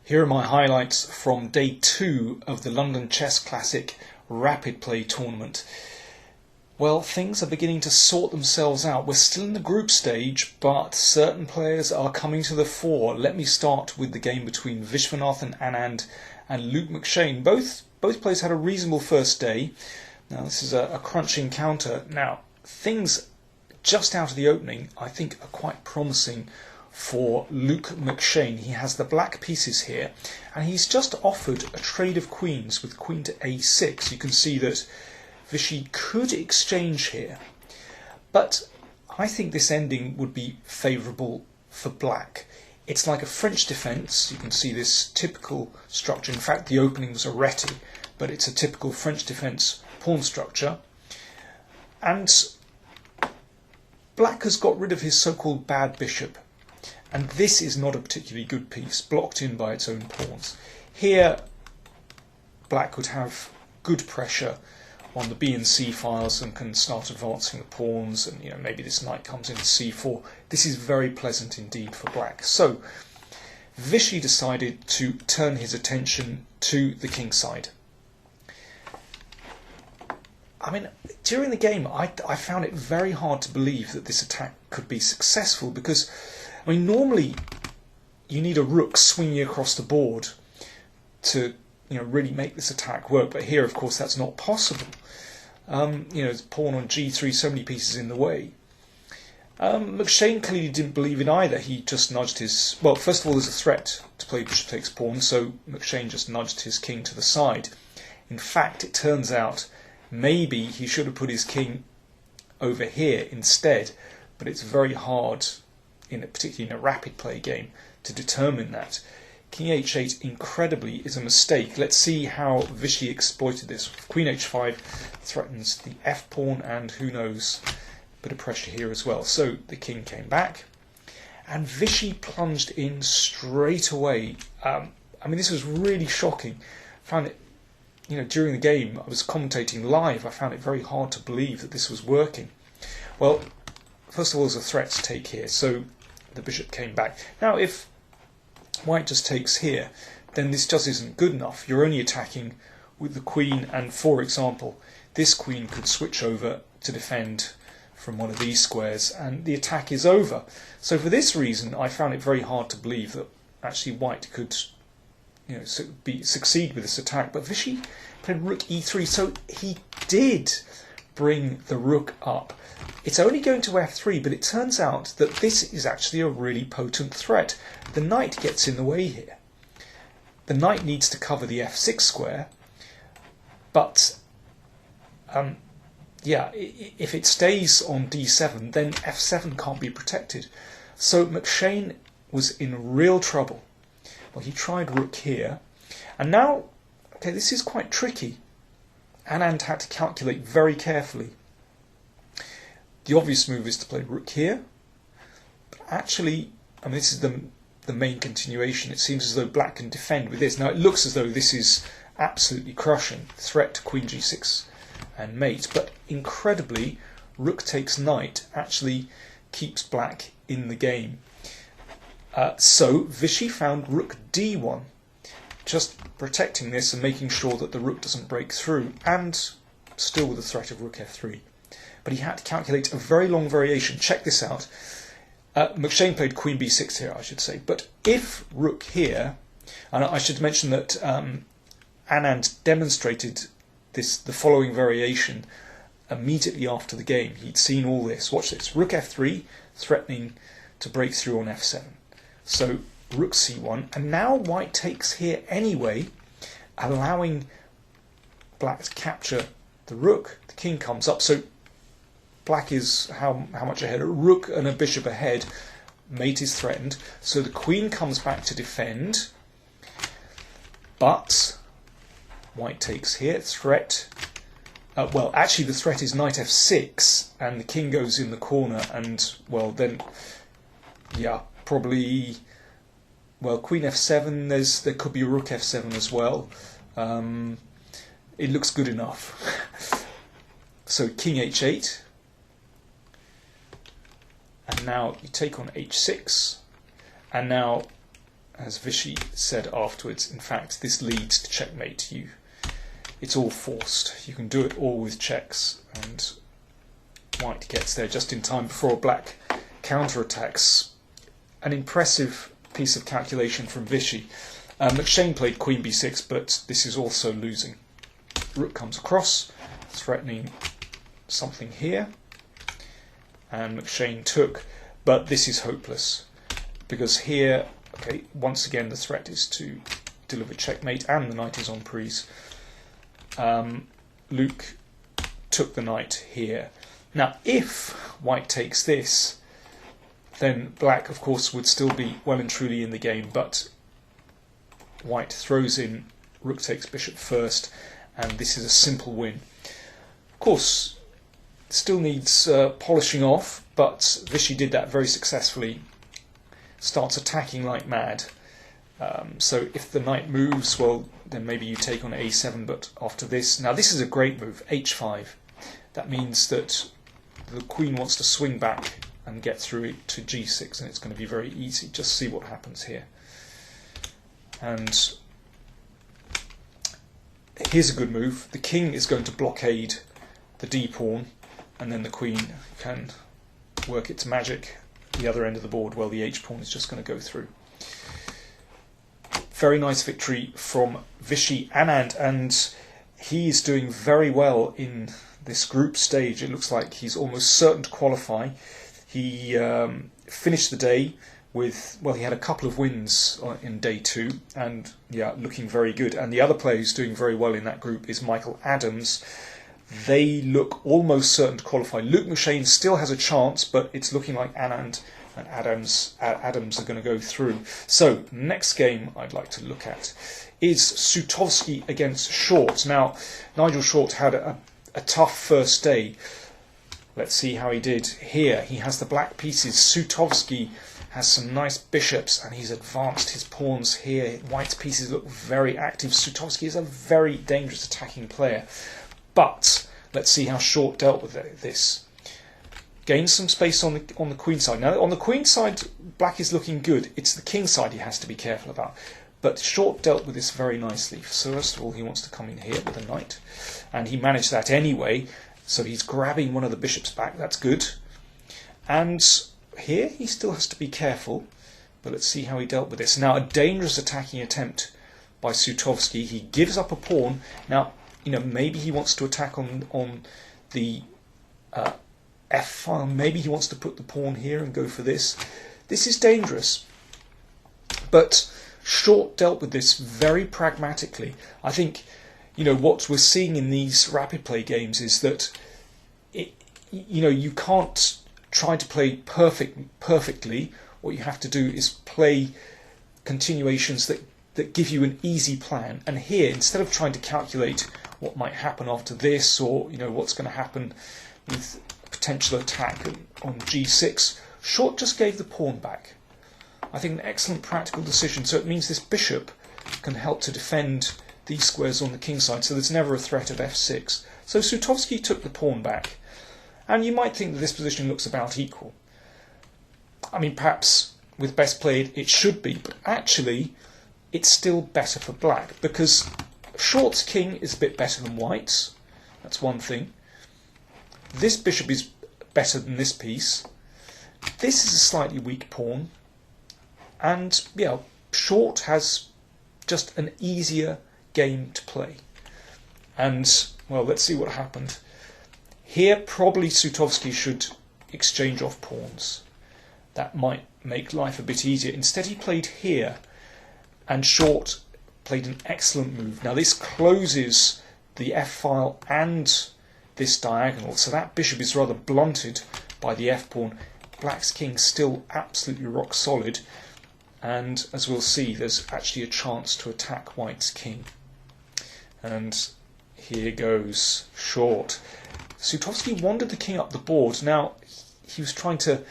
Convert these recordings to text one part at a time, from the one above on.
Here are my highlights from day 2 of the London Chess Classic Rapid Play Tournament. Well, things are beginning to sort themselves out. We're still in the group stage, but certain players are coming to the fore. Let me start with the game between Viswanathan Anand and Luke McShane. Both players had a reasonable first day. Now, this is a crunch encounter. Now, things just out of the opening, I think, are quite promising for Luke McShane. He has the black pieces here, and he's just offered a trade of queens with queen to a6. You can see that Vishy could exchange here, but I think this ending would be favourable for black. It's like a French defence. You can see this typical structure. In fact, the opening was a reti, but it's a typical French defence pawn structure. And black has got rid of his so-called bad bishop. And this is not a particularly good piece, blocked in by its own pawns. Here, black would have good pressure on the B and C files and can start advancing the pawns, and maybe this knight comes into C4. This is very pleasant indeed for black. So, Vishy decided to turn his attention to the king side. I mean, during the game, I found it very hard to believe that this attack could be successful because, I mean, normally you need a rook swinging across the board to really make this attack work, but here, of course, that's not possible. It's pawn on G3, so many pieces in the way. McShane clearly didn't believe in either. He just nudged his... Well, first of all, there's a threat to play bishop takes pawn, so McShane just nudged his king to the side. In fact, it turns out maybe he should have put his king over here instead, but it's very hard, particularly in a rapid play game, to determine that. King h8, incredibly, is a mistake. Let's see how Vishy exploited this. Queen h5 threatens the f pawn, and who knows, a bit of pressure here as well. So the king came back, and Vishy plunged in straight away. I mean, this was really shocking. I found it, during the game, I was commentating live. I found it very hard to believe that this was working. Well, first of all, there's a threat to take here, so the bishop came back. Now, if white just takes here, then this just isn't good enough. You're only attacking with the queen, and for example, this queen could switch over to defend from one of these squares, and the attack is over. So for this reason, I found it very hard to believe that actually white could succeed with this attack. But Vishy played rook e3, so he did bring the rook up. It's only going to f3, but it turns out that this is actually a really potent threat. The knight gets in the way here. The knight needs to cover the f6 square, but if it stays on d7, then f7 can't be protected. So McShane was in real trouble. Well, he tried rook here, and now, okay, this is quite tricky. Anand had to calculate very carefully. The obvious move is to play rook here, but actually, I mean, this is the main continuation. It seems as though black can defend with this. Now, it looks as though this is absolutely crushing. Threat to queen g6 and mate, but incredibly, rook takes knight actually keeps black in the game. So Vishy found rook d1, just protecting this and making sure that the rook doesn't break through, and still with the threat of rook f3. But he had to calculate a very long variation. Check this out. McShane played queen b6 here, I should say. But if rook here, and I should mention that Anand demonstrated the following variation immediately after the game. He'd seen all this. Watch this. Rook f3, threatening to break through on f7. So rook c1, and now white takes here anyway, allowing black to capture the rook. The king comes up, so black is how much ahead? A rook and a bishop ahead. Mate is threatened, so the queen comes back to defend, but white takes here. Threat. Well, actually, the threat is knight f6, and the king goes in the corner, and well, then, yeah, probably. Well, queen f7. There could be a rook f7 as well. It looks good enough. So king h8. And now you take on h6, and now as Vichy said afterwards, in fact, this leads to checkmate. It's all forced. You can do it all with checks, and white gets there just in time before black counterattacks. An impressive piece of calculation from Vichy. McShane played queen b6, but this is also losing. Rook comes across, threatening something here, and McShane took, but this is hopeless, because here, okay, once again the threat is to deliver checkmate, and the knight is on prise. Luke took the knight here. Now, if white takes this, then black, of course, would still be well and truly in the game, but white throws in rook takes bishop first, and this is a simple win. Of course, still needs polishing off, but Vichy did that very successfully. Starts attacking like mad. So if the knight moves, well, then maybe you take on a7, but after this... Now this is a great move, h5. That means that the queen wants to swing back and get through it to g6, and it's going to be very easy. Just see what happens here. And here's a good move. The king is going to blockade the d-pawn, and then the queen can work its magic the other end of the board. Well, the h-pawn is just going to go through. Very nice victory from Vichy Anand, and he's doing very well in this group stage. It looks like he's almost certain to qualify. He finished the day with, well, he had a couple of wins in day 2, and yeah, looking very good. And the other player who's doing very well in that group is Michael Adams. They look almost certain to qualify. Luke McShane still has a chance, but it's looking like Anand and Adams are going to go through. So, next game I'd like to look at is Sutovsky against Short. Now, Nigel Short had a tough first day. Let's see how he did here. He has the black pieces. Sutovsky has some nice bishops, and he's advanced his pawns here. White's pieces look very active. Sutovsky is a very dangerous attacking player. But let's see how Short dealt with this. Gains some space on the queen side. Now, on the queen side, black is looking good. It's the king side he has to be careful about. But Short dealt with this very nicely. So first of all, he wants to come in here with a knight, and he managed that anyway. So he's grabbing one of the bishops back. That's good. And here he still has to be careful. But let's see how he dealt with this. Now, a dangerous attacking attempt by Sutovsky. He gives up a pawn. Now, you know, maybe he wants to attack on the F file. Maybe he wants to put the pawn here and go for this. This is dangerous. But Short dealt with this very pragmatically. I think, you know, what we're seeing in these rapid play games is that you can't try to play perfectly. What you have to do is play continuations that give you an easy plan. And here, instead of trying to calculate what might happen after this, or what's going to happen with a potential attack on g6, Short just gave the pawn back. I think an excellent practical decision. So it means this bishop can help to defend these squares on the king side, so there's never a threat of f6. So Sutovsky took the pawn back, and you might think that this position looks about equal. I mean, perhaps with best played it should be, but actually it's still better for black, because Short's king is a bit better than White's. That's one thing. This bishop is better than this piece. This is a slightly weak pawn. And, Short has just an easier game to play. And, well, let's see what happened. Here, probably Sutovsky should exchange off pawns. That might make life a bit easier. Instead, he played here, and Short played an excellent move. Now, this closes the f-file and this diagonal, so that bishop is rather blunted by the f-pawn. Black's king still absolutely rock solid. And as we'll see, there's actually a chance to attack White's king. And here goes Short. Sutovsky wandered the king up the board. Now, he was trying to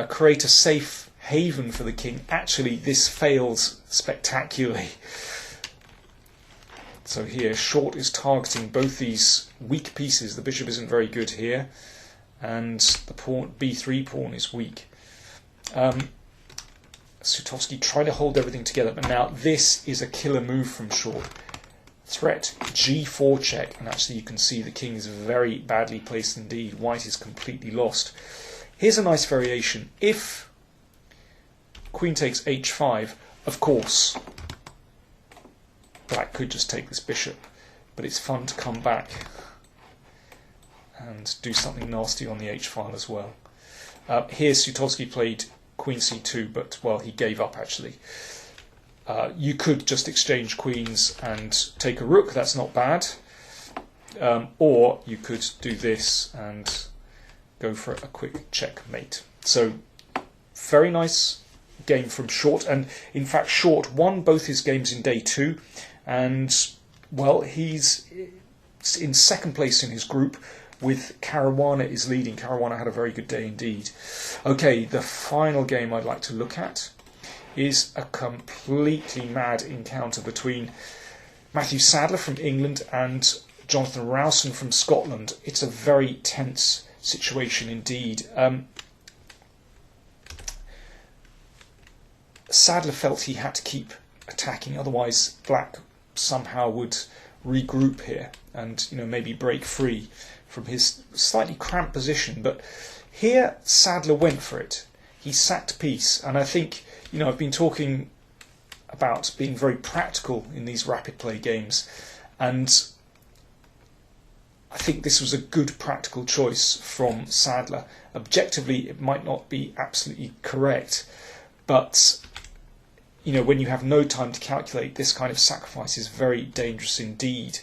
create a safe haven for the king. Actually, this fails spectacularly. So here, Short is targeting both these weak pieces. The bishop isn't very good here, and the pawn, b3 pawn, is weak. Sutovsky trying to hold everything together, but now this is a killer move from short. Threat, g4 check, and actually you can see the king is very badly placed indeed. White is completely lost. Here's a nice variation. If queen takes h5, of course, black could just take this bishop, but it's fun to come back and do something nasty on the h file as well. Here Sutovsky played queen c2, but, well, he gave up actually. You could just exchange queens and take a rook, that's not bad. Or you could do this and go for a quick checkmate. So, very nice game from Short, and in fact Short won both his games in day 2, and, well, he's in second place in his group, with Caruana is leading. Caruana had a very good day indeed. Okay, the final game I'd like to look at is a completely mad encounter between Matthew Sadler from England and Jonathan Rowson from Scotland. It's a very tense situation indeed. Sadler felt he had to keep attacking, otherwise black somehow would regroup here and, you know, maybe break free from his slightly cramped position. But here Sadler went for it. He sacked piece, and I think, you know, I've been talking about being very practical in these rapid play games, and I think this was a good practical choice from Sadler. Objectively, it might not be absolutely correct, but, you know, when you have no time to calculate, this kind of sacrifice is very dangerous indeed.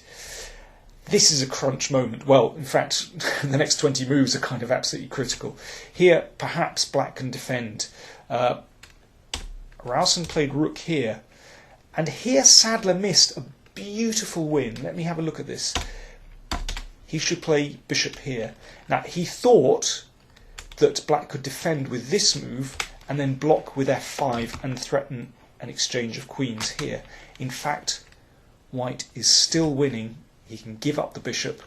This is a crunch moment. Well, in fact, the next 20 moves are kind of absolutely critical. Here, perhaps black can defend. Rowson played rook here, and here Sadler missed a beautiful win. Let me have a look at this. He should play bishop here. Now, he thought that black could defend with this move and then block with f5 and threaten an exchange of queens here. In fact, white is still winning. He can give up the bishop,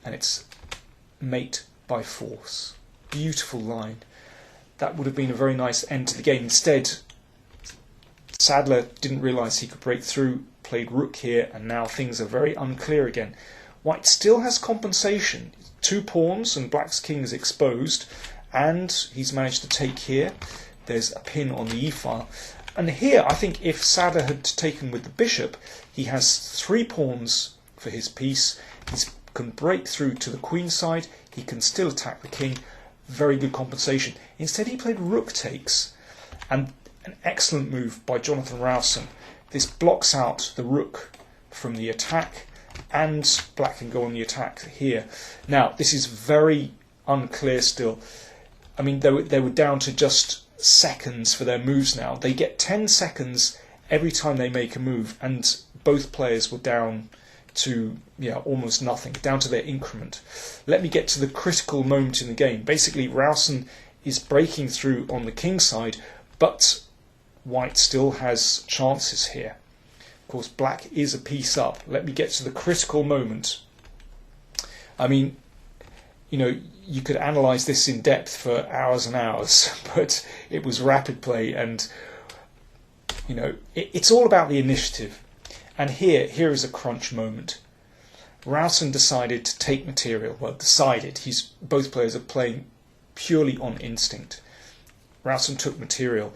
and it's mate by force. Beautiful line. That would have been a very nice end to the game. Instead, Sadler didn't realise he could break through, played rook here, and now things are very unclear again. White still has compensation. 2 pawns and black's king is exposed, and he's managed to take here. There's a pin on the e-file. And here, I think if Sadler had taken with the bishop, he has 3 pawns for his piece. He can break through to the queen side. He can still attack the king. Very good compensation. Instead, he played rook takes, and an excellent move by Jonathan Rowson. This blocks out the rook from the attack, and black can go on the attack here. Now, this is very unclear still. I mean, they were down to just seconds for their moves now. They get 10 seconds every time they make a move, and both players were down to almost nothing, down to their increment. Let me get to the critical moment in the game. Basically, Rowson is breaking through on the king side, but white still has chances here. Of course, black is a piece up. Let me get to the critical moment. I mean, you know, you could analyse this in depth for hours and hours, but it was rapid play, and, you know, it's all about the initiative. And here is a crunch moment. Rowson decided to take material. Well, decided. Both players are playing purely on instinct. Rowson took material.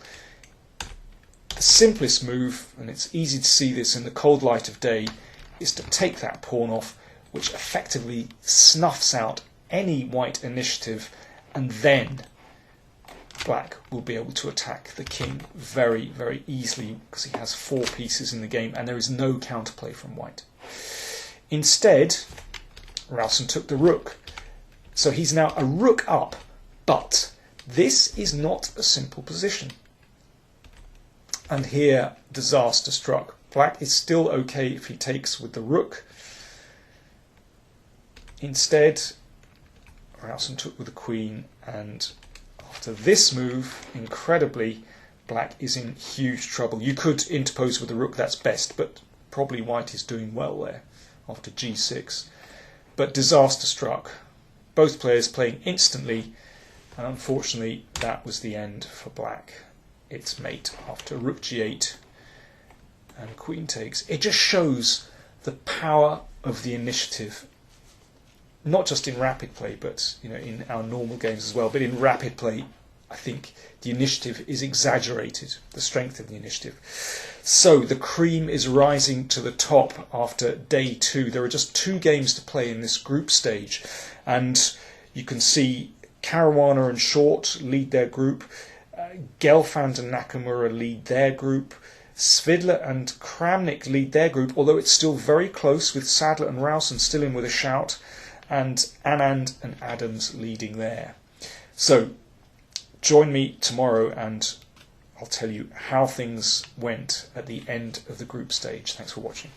The simplest move, and it's easy to see this in the cold light of day, is to take that pawn off, which effectively snuffs out any white initiative, and then black will be able to attack the king very, very easily because he has 4 pieces in the game and there is no counterplay from white. Instead, Rowson took the rook. So he's now a rook up, but this is not a simple position. And here, disaster struck. Black is still okay if he takes with the rook. Instead, Rowson took with the queen, and after this move, incredibly, black is in huge trouble. You could interpose with the rook, that's best, but probably white is doing well there after g6. But disaster struck. Both players playing instantly, and unfortunately that was the end for black. its mate after rook g8 and queen takes. It just shows the power of the initiative, not just in rapid play, but in our normal games as well. But in rapid play, I think the initiative is exaggerated, the strength of the initiative. So the cream is rising to the top after day 2. There are just 2 games to play in this group stage, and you can see Caruana and Short lead their group, Gelfand and Nakamura lead their group, Svidler and Kramnik lead their group, although it's still very close with Sadler and Rowson still in with a shout, and Anand and Adams leading there. So join me tomorrow and I'll tell you how things went at the end of the group stage. Thanks for watching.